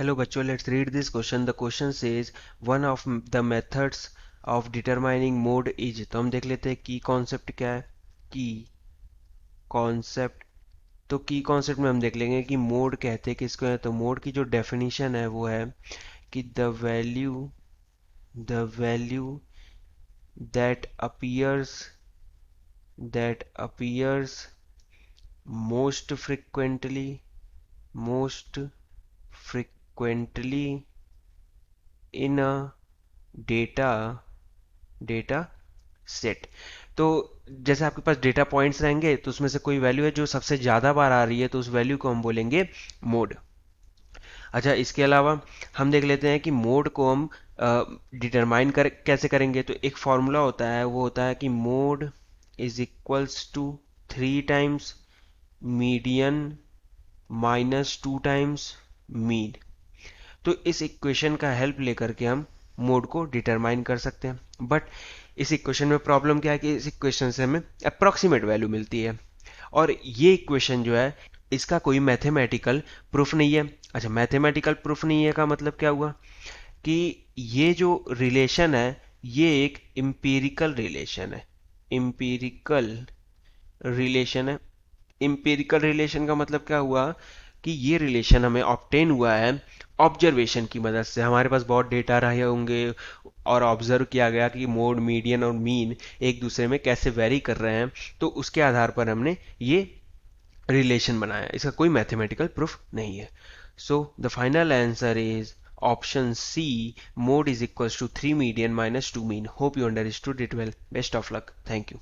Hello बच्चों, let's read this question. The question says one of the methods of determining mode is. तो हम देख लेते हैं की कॉन्सेप्ट क्या है. की कॉन्सेप्ट. तो की कॉन्सेप्ट में हम देख लेंगे कि मोड कहते हैं किसको है. तो मोड की जो डेफिनेशन है वो है कि the value that appears most frequently in a data set. तो जैसे आपके पास डेटा पॉइंट्स रहेंगे तो उसमें से कोई वैल्यू है जो सबसे ज़्यादा बार आ रही है, तो उस वैल्यू को हम बोलेंगे मोड. अच्छा, इसके अलावा हम देख लेते हैं कि मोड को हम डिटरमाइन कर कैसे करेंगे. तो एक फॉर्मूला होता है, वो होता है कि mode is equals to 3 times median minus 2 times mean. तो इस इक्वेशन का हेल्प लेकर के हम मोड को डिटरमाइन कर सकते हैं. बट इस इक्वेशन में प्रॉब्लम क्या है कि इस इक्वेशन से हमें अप्रॉक्सीमेट वैल्यू मिलती है, और ये इक्वेशन जो है इसका कोई मैथमेटिकल प्रूफ नहीं है. अच्छा, मैथमेटिकल प्रूफ नहीं है का मतलब क्या हुआ कि ये जो रिलेशन है ये एक इम्पीरिकल रिलेशन है. इम्पीरिकल रिलेशन है. इम्पीरिकल रिलेशन का मतलब क्या हुआ कि ये रिलेशन हमें ऑब्टेन हुआ है ऑब्जर्वेशन की मदद से. हमारे पास बहुत डेटा रहे होंगे और ऑब्जर्व किया गया कि मोड, मीडियन और मीन एक दूसरे में कैसे वेरी कर रहे हैं, तो उसके आधार पर हमने ये रिलेशन बनाया. इसका कोई मैथमेटिकल प्रूफ नहीं है. So the final answer is option C. Mode is equals to 3 median minus 2 mean. Hope you understood it well. Best of luck. Thank you.